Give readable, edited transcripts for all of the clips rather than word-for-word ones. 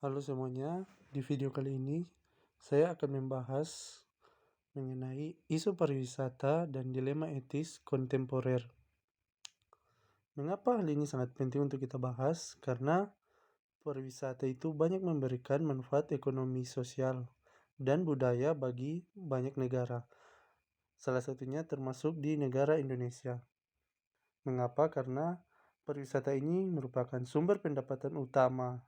Halo semuanya, di video kali ini saya akan membahas mengenai isu pariwisata dan dilema etis kontemporer. Mengapa hal ini sangat penting untuk kita bahas? Karena pariwisata itu banyak memberikan manfaat ekonomi sosial dan budaya bagi banyak negara. Salah satunya termasuk di negara Indonesia. Mengapa? Karena pariwisata ini merupakan sumber pendapatan utama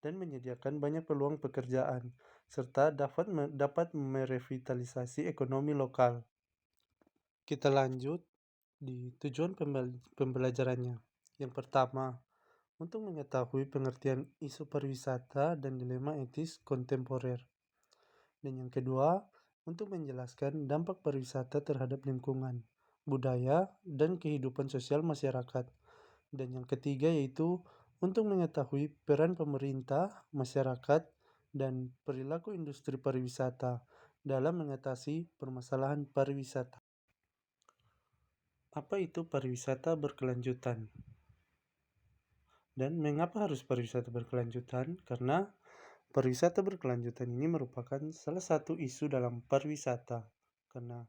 dan menyediakan banyak peluang pekerjaan, serta dapat merevitalisasi ekonomi lokal. Kita lanjut di tujuan pembelajarannya. Yang pertama, untuk mengetahui pengertian isu pariwisata dan dilema etis kontemporer. Dan yang kedua, untuk menjelaskan dampak pariwisata terhadap lingkungan, budaya, dan kehidupan sosial masyarakat. Dan yang ketiga yaitu untuk mengetahui peran pemerintah, masyarakat, dan perilaku industri pariwisata dalam mengatasi permasalahan pariwisata. Apa itu pariwisata berkelanjutan? Dan mengapa harus pariwisata berkelanjutan? Karena pariwisata berkelanjutan ini merupakan salah satu isu dalam pariwisata. Karena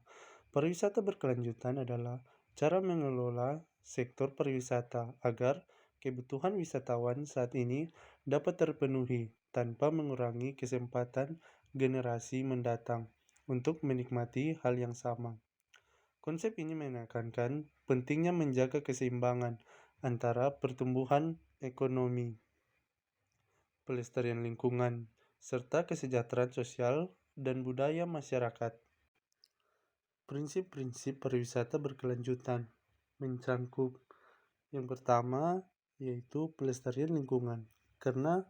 pariwisata berkelanjutan adalah cara mengelola sektor pariwisata agar kebutuhan wisatawan saat ini dapat terpenuhi tanpa mengurangi kesempatan generasi mendatang untuk menikmati hal yang sama. Konsep ini menekankan pentingnya menjaga keseimbangan antara pertumbuhan ekonomi, pelestarian lingkungan, serta kesejahteraan sosial dan budaya masyarakat. Prinsip-prinsip pariwisata berkelanjutan mencangkup yang pertama yaitu pelestarian lingkungan. Karena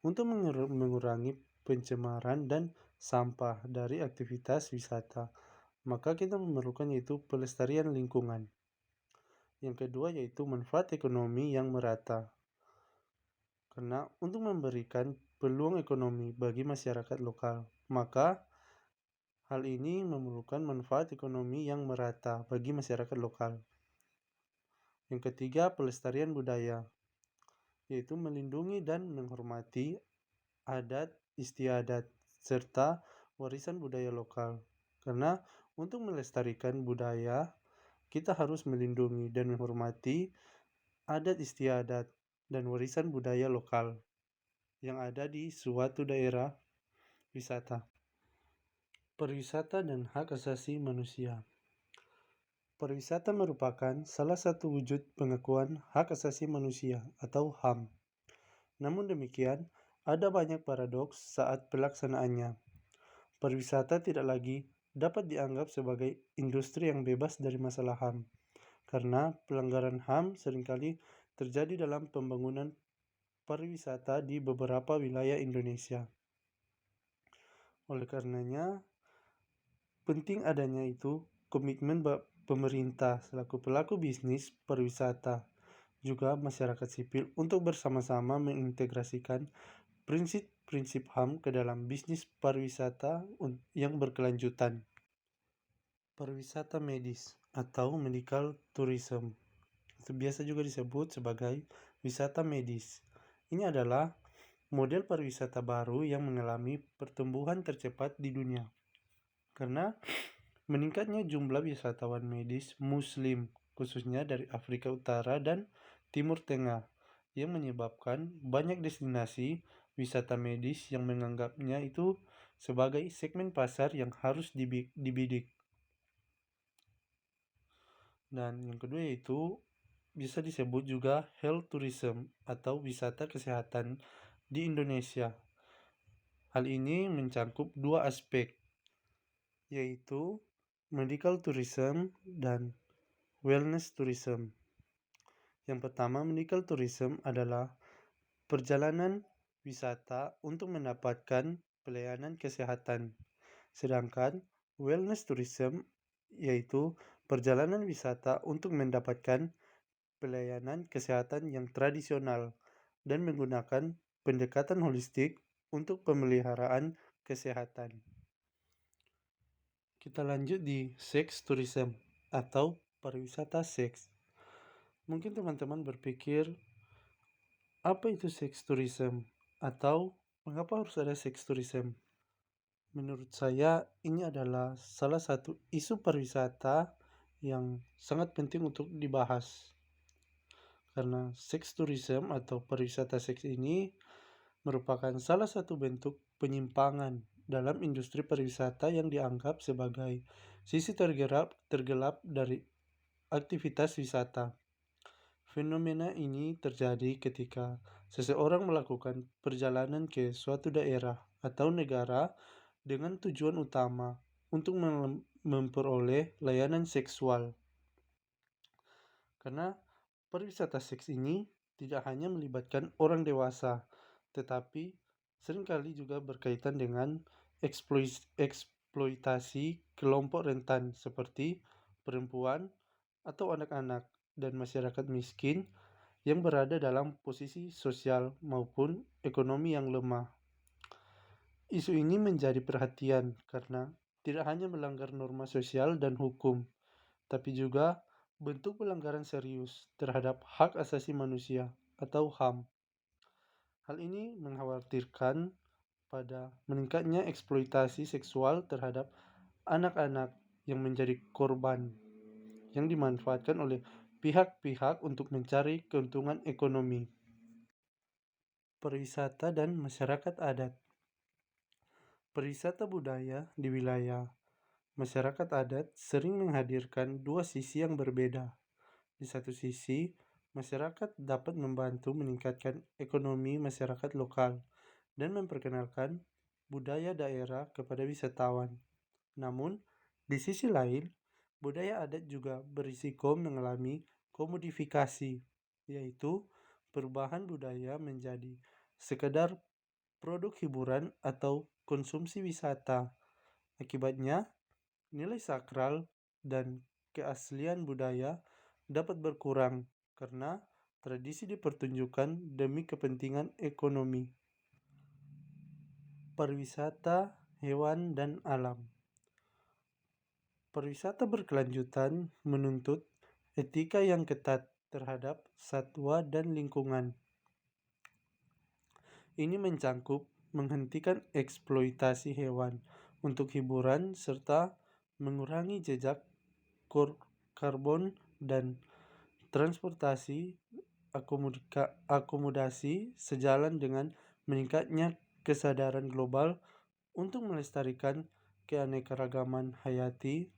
untuk mengurangi pencemaran dan sampah dari aktivitas wisata, maka kita memerlukan yaitu pelestarian lingkungan. Yang kedua yaitu manfaat ekonomi yang merata. Karena untuk memberikan peluang ekonomi bagi masyarakat lokal, maka hal ini memerlukan manfaat ekonomi yang merata bagi masyarakat lokal. Yang ketiga, pelestarian budaya, yaitu melindungi dan menghormati adat istiadat serta warisan budaya lokal. Karena untuk melestarikan budaya, kita harus melindungi dan menghormati adat istiadat dan warisan budaya lokal yang ada di suatu daerah wisata. Pariwisata dan hak asasi manusia. Pariwisata merupakan salah satu wujud pengakuan hak asasi manusia atau HAM. Namun demikian, ada banyak paradoks saat pelaksanaannya. Pariwisata tidak lagi dapat dianggap sebagai industri yang bebas dari masalah HAM, karena pelanggaran HAM seringkali terjadi dalam pembangunan pariwisata di beberapa wilayah Indonesia. Oleh karenanya, penting adanya itu komitmen pemerintah selaku pelaku bisnis pariwisata, juga masyarakat sipil untuk bersama-sama mengintegrasikan prinsip-prinsip HAM ke dalam bisnis pariwisata yang berkelanjutan. Pariwisata medis atau medical tourism, itu biasa juga disebut sebagai wisata medis. Ini adalah model pariwisata baru yang mengalami pertumbuhan tercepat di dunia. Karena meningkatnya jumlah wisatawan medis Muslim, khususnya dari Afrika Utara dan Timur Tengah, yang menyebabkan banyak destinasi wisata medis yang menganggapnya itu sebagai segmen pasar yang harus dibidik. Dan yang kedua yaitu bisa disebut juga health tourism atau wisata kesehatan di Indonesia. Hal ini mencangkup dua aspek, yaitu medical tourism dan wellness tourism. Yang pertama, medical tourism adalah perjalanan wisata untuk mendapatkan pelayanan kesehatan. Sedangkan wellness tourism yaitu perjalanan wisata untuk mendapatkan pelayanan kesehatan yang tradisional dan menggunakan pendekatan holistik untuk pemeliharaan kesehatan. Kita lanjut di sex tourism atau pariwisata seks. Mungkin teman-teman berpikir, apa itu sex tourism atau Mengapa harus ada seks tourism? Menurut saya, ini adalah salah satu isu pariwisata yang sangat penting untuk dibahas. Karena seks tourism atau pariwisata seks ini merupakan salah satu bentuk penyimpangan dalam industri pariwisata yang dianggap sebagai sisi tergelap dari aktivitas wisata. Fenomena ini terjadi ketika seseorang melakukan perjalanan ke suatu daerah atau negara dengan tujuan utama untuk memperoleh layanan seksual. Karena pariwisata seks ini tidak hanya melibatkan orang dewasa, tetapi seringkali juga berkaitan dengan eksploitasi kelompok rentan seperti perempuan atau anak-anak dan masyarakat miskin yang berada dalam posisi sosial maupun ekonomi yang lemah. Isu ini menjadi perhatian karena tidak hanya melanggar norma sosial dan hukum, tapi juga bentuk pelanggaran serius terhadap hak asasi manusia atau HAM. Hal ini mengkhawatirkan pada meningkatnya eksploitasi seksual terhadap anak-anak yang menjadi korban yang dimanfaatkan oleh pihak-pihak untuk mencari keuntungan ekonomi. Pariwisata dan masyarakat adat. Pariwisata budaya di wilayah masyarakat adat sering menghadirkan dua sisi yang berbeda. Di satu sisi, masyarakat dapat membantu meningkatkan ekonomi masyarakat lokal dan memperkenalkan budaya daerah kepada wisatawan. Namun, di sisi lain, budaya adat juga berisiko mengalami komodifikasi, yaitu perubahan budaya menjadi sekedar produk hiburan atau konsumsi wisata. Akibatnya, nilai sakral dan keaslian budaya dapat berkurang karena tradisi dipertunjukkan demi kepentingan ekonomi. Pariwisata hewan dan alam. Pariwisata berkelanjutan menuntut etika yang ketat terhadap satwa dan lingkungan. Ini mencangkup menghentikan eksploitasi hewan untuk hiburan serta mengurangi jejak karbon dan transportasi akomodasi sejalan dengan meningkatnya kesadaran global untuk melestarikan keanekaragaman hayati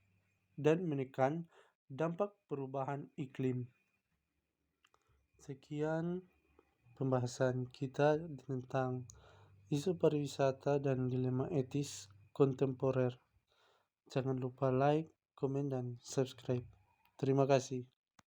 dan menekan dampak perubahan iklim. Sekian pembahasan kita tentang isu pariwisata dan dilema etis kontemporer. Jangan lupa like, komen, dan subscribe. Terima kasih.